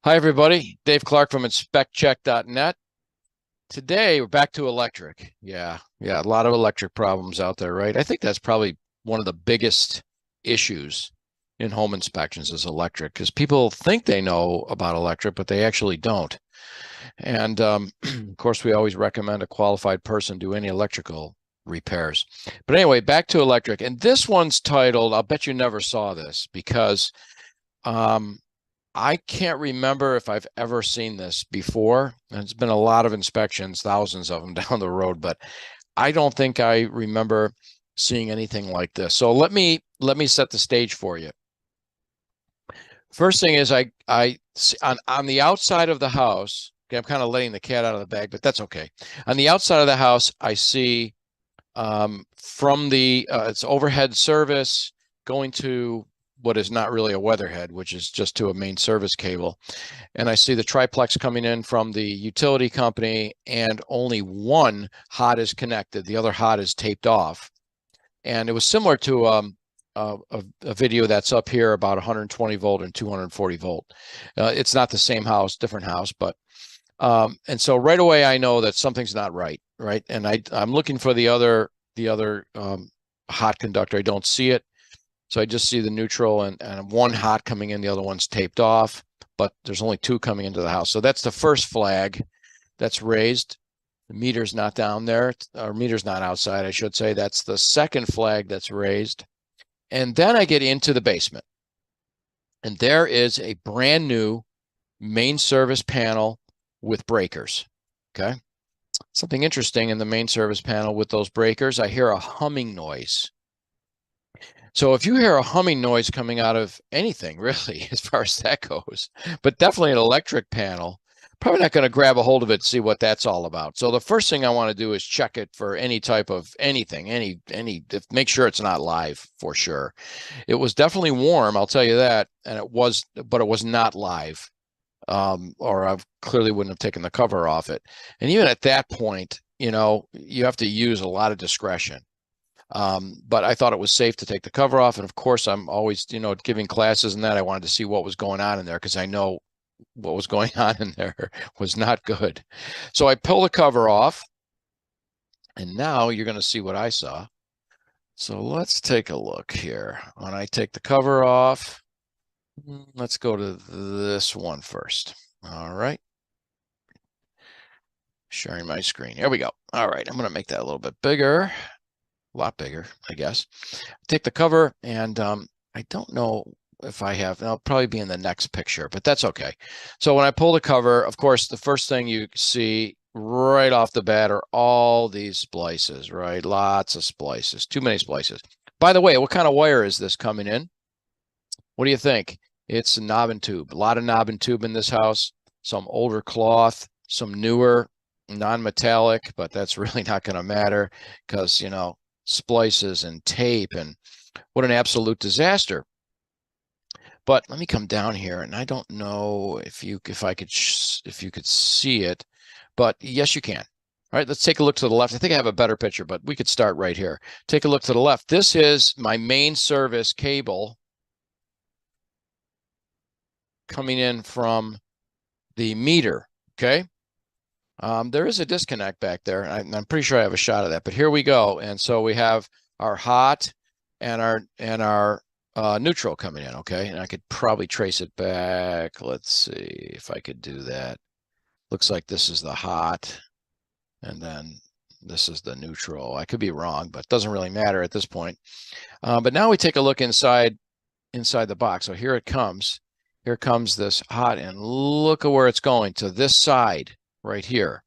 Hi, everybody. Dave Clark from InspectCheck.net. Today, we're back to electric. Yeah, a lot of electric problems out there, right? I think that's probably one of the biggest issues in home inspections is electric, because people think they know about electric, but they actually don't. And of course, we always recommend a qualified person do any electrical repairs. But anyway, back to electric. And this one's titled, I'll bet you never saw this because um, I can't remember if I've ever seen this before. And it's been a lot of inspections, thousands of them down the road, but I don't think I remember seeing anything like this. So let me set the stage for you. First thing is I on the outside of the house, okay, I'm kind of letting the cat out of the bag, but that's okay. On the outside of the house, I see from the it's overhead service going to what is not really a weatherhead, which is just to a main service cable. And I see the triplex coming in from the utility company, and only one hot is connected. The other hot is taped off. And it was similar to a video that's up here about 120 volt and 240 volt. It's not the same house, different house, but and so right away I know that something's not right, right? And I'm looking for the other hot conductor. I don't see it. So I just see the neutral and one hot coming in, the other one's taped off, but there's only two coming into the house. So that's the first flag that's raised. The meter's not down there, or meter's not outside, I should say. That's the second flag that's raised. And then I get into the basement, and there is a brand new main service panel with breakers. Okay. Something interesting in the main service panel with those breakers, I hear a humming noise. So if you hear a humming noise coming out of anything, really, as far as that goes, but definitely an electric panel, probably not going to grab a hold of it to see what that's all about. So the first thing I want to do is check it for any type of anything, make sure it's not live for sure. It was definitely warm, I'll tell you that, and but it was not live. Or I clearly wouldn't have taken the cover off it. And even at that point, you have to use a lot of discretion. But I thought it was safe to take the cover off. And of course, I'm always, giving classes and that. I wanted to see what was going on in there because I know what was going on in there was not good. So I pull the cover off, and now you're going to see what I saw. So let's take a look here. When I take the cover off, let's go to this one first. All right. Sharing my screen. Here we go. All right. I'm going to make that a little bit bigger. A lot bigger, I guess. Take the cover, and I don't know if I have, I'll probably be in the next picture, but that's okay. So when I pull the cover, of course, the first thing you see right off the bat are all these splices, right? Lots of splices, too many splices. By the way, what kind of wire is this coming in? What do you think? It's a knob and tube. A lot of knob and tube in this house. Some older cloth, some newer, non-metallic, but that's really not going to matter because, splices and tape, and what an absolute disaster. But let me come down here, and I don't know if you could see it, but yes, you can. All right, let's take a look to the left. I think I have a better picture, but we could start right here. Take a look to the left. This is my main service cable coming in from the meter. Okay. There is a disconnect back there. I'm pretty sure I have a shot of that, but here we go. And so we have our hot and our neutral coming in. Okay. And I could probably trace it back. Let's see if I could do that. Looks like this is the hot, and then this is the neutral. I could be wrong, but it doesn't really matter at this point. But now we take a look inside the box. So here it comes. Here comes this hot, and look at where it's going, to this side right here.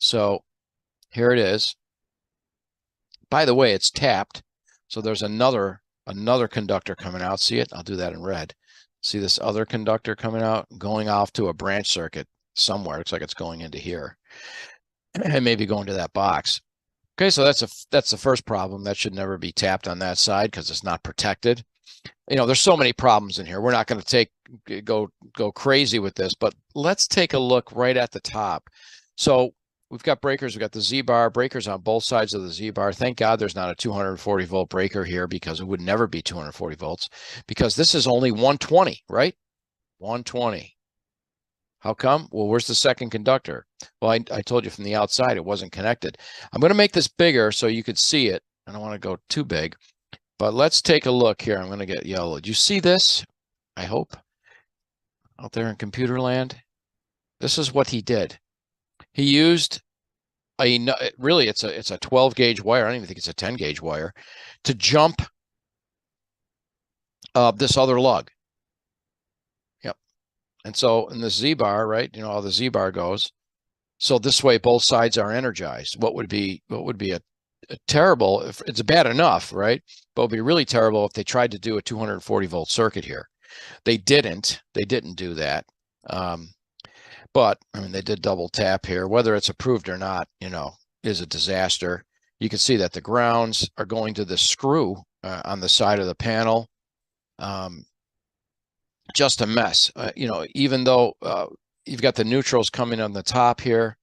So here it is. By the way, it's tapped. So there's another conductor coming out. See it? I'll do that in red. See this other conductor coming out, going off to a branch circuit somewhere. Looks like it's going into here and maybe going to that box. Okay, so that's the first problem. That should never be tapped on that side because it's not protected. There's so many problems in here. We're not going to go crazy with this, but let's take a look right at the top. So we've got breakers. We've got the Z-bar breakers on both sides of the Z-bar. Thank God there's not a 240 volt breaker here, because it would never be 240 volts, because this is only 120, right? 120. How come? Well, where's the second conductor? Well, I told you from the outside it wasn't connected. I'm going to make this bigger so you could see it. I don't want to go too big, but let's take a look here. I'm going to get yellow. Do you see this? I hope out there in computer land. This is what he did. He used really it's a 12 gauge wire. I don't even think it's a 10 gauge wire to jump this other lug. Yep. And so in the Z-bar, right, you know how the Z-bar goes. So this way both sides are energized. What would be a terrible, if it's bad enough, right? But it would be really terrible if they tried to do a 240 volt circuit here. They didn't do that. But I mean, they did double tap here. Whether it's approved or not, you know, is a disaster. You can see that the grounds are going to the screw on the side of the panel. Just a mess. You know, even though you've got the neutrals coming on the top here,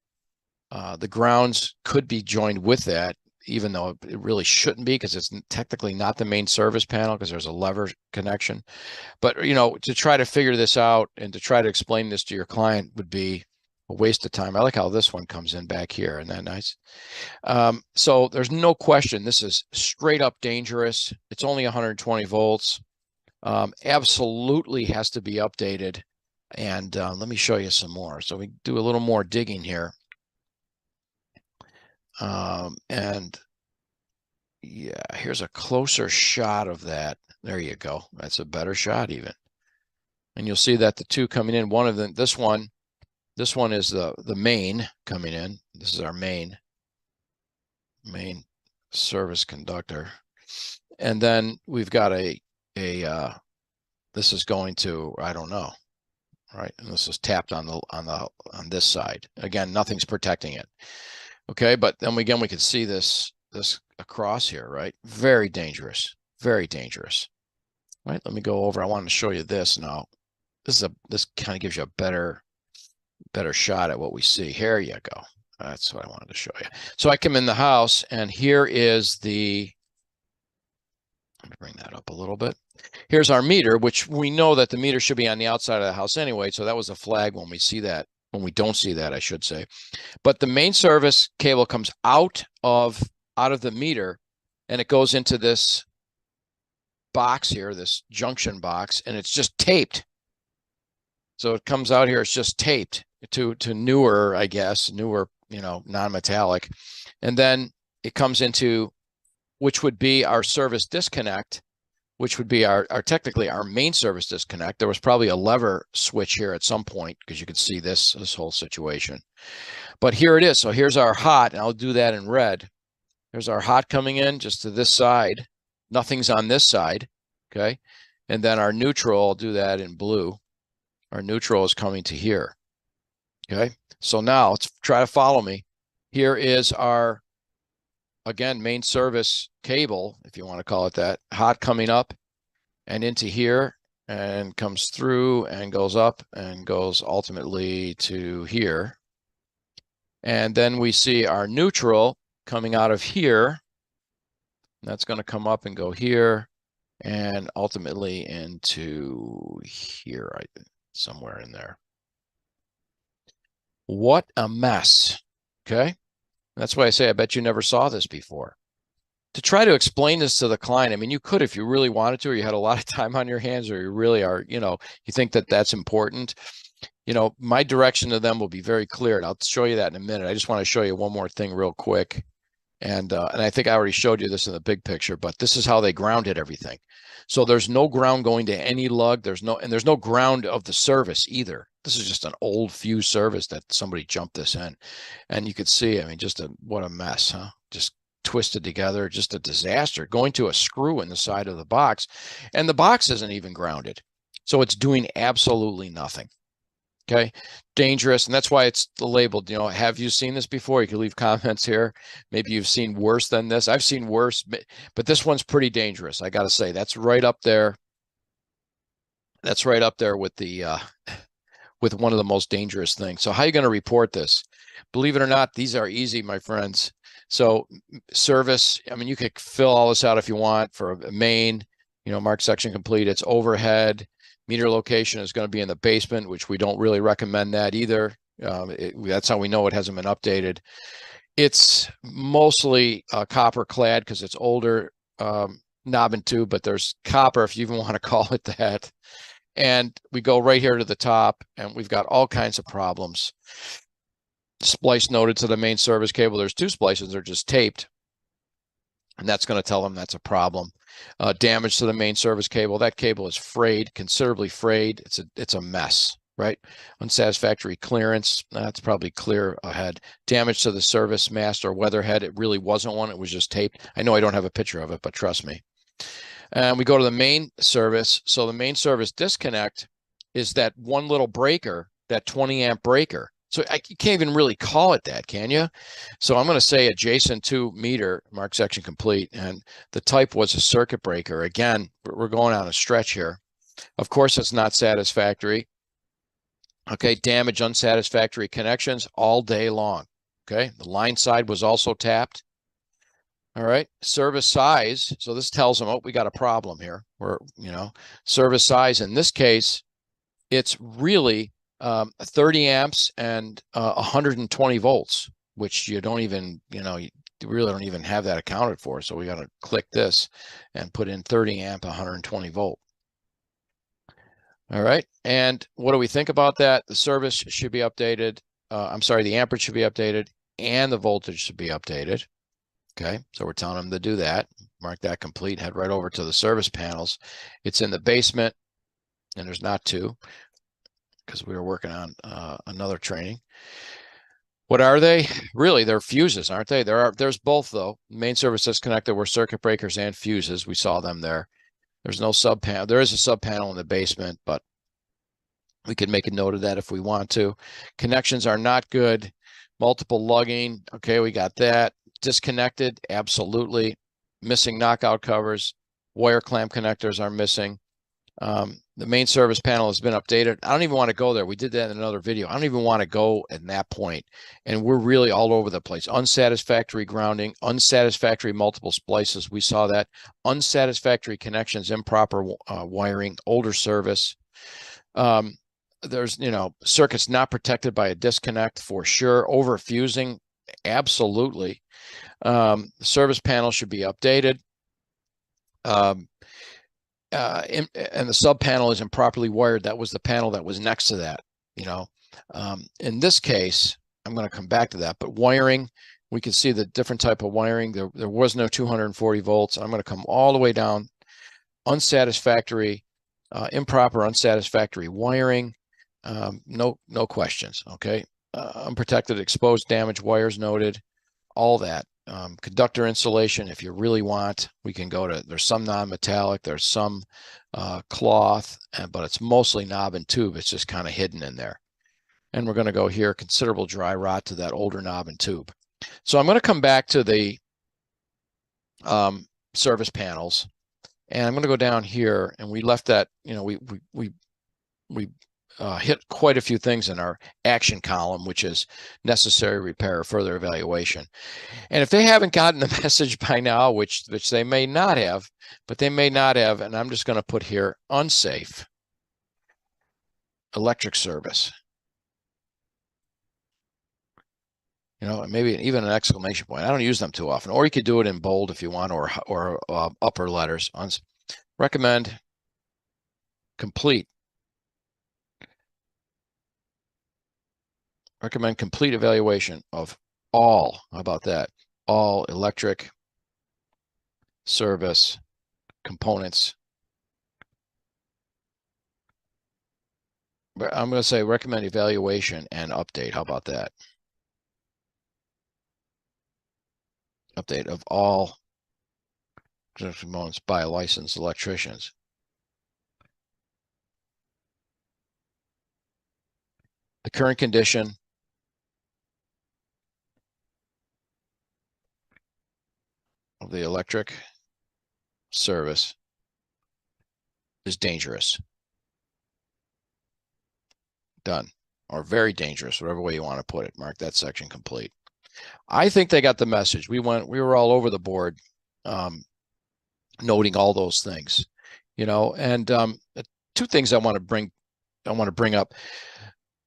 the grounds could be joined with that, even though it really shouldn't be, because it's technically not the main service panel because there's a lever connection. But, you know, to try to figure this out and to try to explain this to your client would be a waste of time. I like how this one comes in back here. Isn't that nice? So there's no question this is straight up dangerous. It's only 120 volts. Absolutely has to be updated. And let me show you some more. So we do a little more digging here. And yeah, here's a closer shot of that. There you go. That's a better shot even. And you'll see that the two coming in, one of them, this one is the main coming in. This is our main service conductor. And then we've got this is going to, I don't know, right? And this is tapped on this side. Again, nothing's protecting it. Okay, but then again, we can see this across here, right? Very dangerous, very dangerous. Right, let me go over. I want to show you this now. This kind of gives you a better shot at what we see. Here you go. That's what I wanted to show you. So I come in the house, and here is let me bring that up a little bit. Here's our meter, which we know that the meter should be on the outside of the house anyway. So that was a flag when we see that. When we don't see that, I should say. But the main service cable comes out of the meter, and it goes into this box here, this junction box, and it's just taped. So it comes out here, it's just taped to newer, I guess, you know, non-metallic. And then it comes into, which would be our service disconnect, which would be our technically our main service disconnect. There was probably a lever switch here at some point because you could see this whole situation. But here it is. So here's our hot, and I'll do that in red. There's our hot coming in just to this side. Nothing's on this side, okay? And then our neutral, I'll do that in blue. Our neutral is coming to here, okay? So now let's try to follow me. Here is our, again, main service cable, if you want to call it that, hot coming up and into here and comes through and goes up and goes ultimately to here. And then we see our neutral coming out of here. That's going to come up and go here and ultimately into here, somewhere in there. What a mess. Okay. That's why I say I bet you never saw this before. To try to explain this to the client, I mean, you could if you really wanted to, or you had a lot of time on your hands, or you really are, you know, you think that that's important. You know, my direction to them will be very clear, and I'll show you that in a minute. I just want to show you one more thing real quick. And I think I already showed you this in the big picture, but this is how they grounded everything. So there's no ground going to any lug. There's no ground of the service either. This is just an old fuse service that somebody jumped this in. And you could see, I mean, what a mess, huh? Just twisted together, just a disaster, going to a screw in the side of the box. And the box isn't even grounded. So it's doing absolutely nothing. Okay, dangerous. And that's why it's labeled, you know, have you seen this before? You can leave comments here. Maybe you've seen worse than this. I've seen worse, but this one's pretty dangerous. I got to say, that's right up there. That's right up there with with one of the most dangerous things. So how are you going to report this? Believe it or not, these are easy, my friends. So service, I mean, you could fill all this out if you want for a main, you know, mark section complete. It's overhead. Meter location is going to be in the basement, which we don't really recommend that either. That's how we know it hasn't been updated. It's mostly copper clad because it's older knob and tube, but there's copper, if you even want to call it that. And we go right here to the top, and we've got all kinds of problems. Splice noted to the main service cable. There's 2 splices, they're just taped, and that's going to tell them that's a problem. Damage to the main service cable. That cable is frayed, considerably frayed. It's a mess, right? Unsatisfactory clearance. That's probably clear ahead. Damage to the service mast or weather head. It really wasn't one. It was just taped. I know I don't have a picture of it, but trust me. And we go to the main service. So the main service disconnect is that one little breaker, that 20 amp breaker. So you can't even really call it that, can you? So I'm going to say adjacent to meter, mark section complete, and the type was a circuit breaker. Again, we're going on a stretch here. Of course, it's not satisfactory. Okay, damage, unsatisfactory connections all day long. Okay, the line side was also tapped. All right, service size. So this tells them, oh, we got a problem here. Service size. In this case, it's really 30 amps and 120 volts, which you don't even, you really don't even have that accounted for. So we got to click this and put in 30 amp, 120 volt. All right. And what do we think about that? The service should be updated. I'm sorry, the amperage should be updated and the voltage should be updated. Okay. So we're telling them to do that. Mark that complete. Head right over to the service panels. It's in the basement, and there's not 2. Because we were working on another training. What are they? Really, they're fuses, aren't they? There's both, though. Main service disconnected were circuit breakers and fuses. We saw them there. There's no sub panel. There is a sub panel in the basement, but we could make a note of that if we want to. Connections are not good. Multiple lugging. Okay, we got that. Disconnected, absolutely. Missing knockout covers. Wire clamp connectors are missing. The main service panel has been updated. I don't even want to go there. We did that in another video. I don't even want to go at that point. And we're really all over the place. Unsatisfactory grounding, unsatisfactory multiple splices. We saw that. Unsatisfactory connections, improper wiring, older service. There's, circuits not protected by a disconnect for sure. Overfusing, absolutely. The service panel should be updated. And the sub panel is improperly wired. That was the panel that was next to that. In this case, I'm going to come back to that, but wiring, we can see the different type of wiring. There was no 240 volts. I'm going to come all the way down. Unsatisfactory, improper unsatisfactory wiring. No questions. Okay. Unprotected, exposed, damaged wires noted. All that. Conductor insulation, if you really want, we can go to, there's some non-metallic, there's some cloth, but it's mostly knob and tube. It's just kind of hidden in there. And we're going to go here, considerable dry rot to that older knob and tube. So I'm going to come back to the service panels, and I'm going to go down here, and we left that, we hit quite a few things in our action column, which is necessary repair or further evaluation. And if they haven't gotten the message by now, which they may not have, and I'm just going to put here unsafe electric service. Maybe even an exclamation point. I don't use them too often. Or you could do it in bold if you want, or upper letters. Recommend complete. Recommend complete evaluation of all, how about that? All electric service components. But I'm going to say recommend evaluation and update. How about that? Update of all components by licensed electricians. The current condition of the electric service is dangerous. Done. Or very dangerous, whatever way you want to put it. Mark that section complete. I think they got the message. We were all over the board, noting all those things, and two things I want to bring up.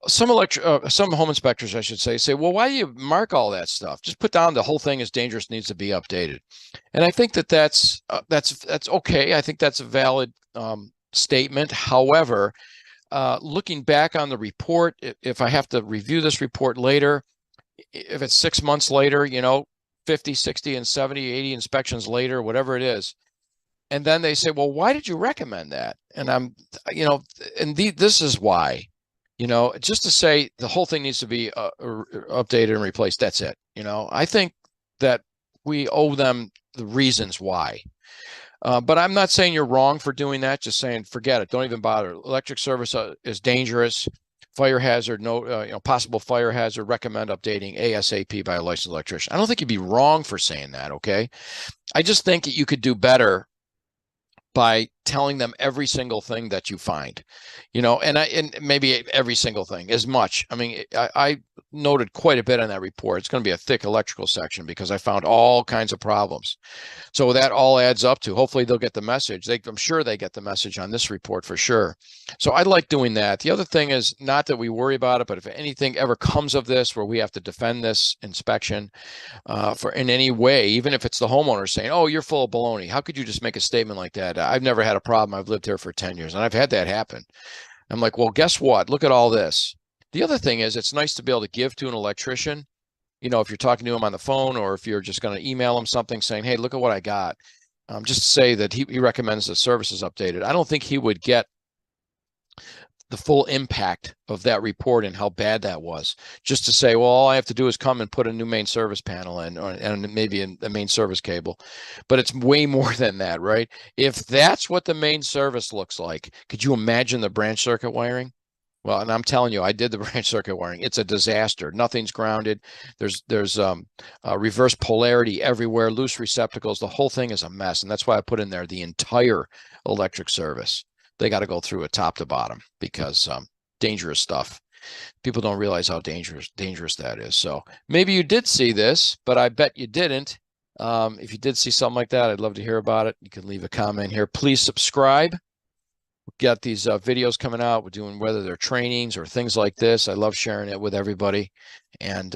Some home inspectors, I should say, well, why do you mark all that stuff? Just put down the whole thing is dangerous, needs to be updated. And I think that's okay. I think that's a valid statement. However, looking back on the report, if I have to review this report later, if it's 6 months later, 50, 60, and 70, 80 inspections later, whatever it is, and then they say, well, why did you recommend that? And this is why. Just to say the whole thing needs to be updated and replaced. That's it. I think that we owe them the reasons why. But I'm not saying you're wrong for doing that. Just saying, forget it. Don't even bother. Electric service is dangerous. Fire hazard, possible fire hazard. Recommend updating ASAP by a licensed electrician. I don't think you'd be wrong for saying that. Okay. I just think you could do better by telling them every single thing that you find, and maybe every single thing as much. I mean, I noted quite a bit on that report. It's going to be a thick electrical section because I found all kinds of problems. So that all adds up to, hopefully they'll get the message. I'm sure they get the message on this report for sure. So I like doing that. The other thing is, not that we worry about it, but if anything ever comes of this where we have to defend this inspection for in any way, even if it's the homeowner saying, oh, you're full of baloney, how could you just make a statement like that? I've never had a problem. I've lived here for 10 years and I've had that happen. I'm like, well, guess what? Look at all this. The other thing is, it's nice to be able to give to an electrician, if you're talking to him on the phone, or if you're just going to email him something saying, hey, look at what I got. Just to say that he recommends the service is updated. I don't think he would get the full impact of that report and how bad that was. Just to say, well, all I have to do is come and put a new main service panel in, and maybe a main service cable. But it's way more than that, right? If that's what the main service looks like, could you imagine the branch circuit wiring? Well, and I'm telling you, I did the branch circuit wiring. It's a disaster. Nothing's grounded. There's reverse polarity everywhere, loose receptacles. The whole thing is a mess. And that's why I put in there the entire electric service. They got to go through it top to bottom because dangerous stuff. People don't realize how dangerous that is. So maybe you did see this, but I bet you didn't. If you did see something like that, I'd love to hear about it. You can leave a comment here. Please subscribe. We've got these videos coming out. We're doing, whether they're trainings or things like this. I love sharing it with everybody. And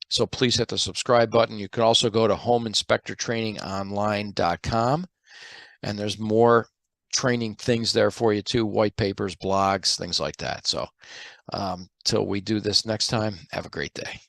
so please hit the subscribe button. You can also go to homeinspectortrainingonline.com, and there's more training things there for you too, white papers, blogs, things like that. So till we do this next time, have a great day.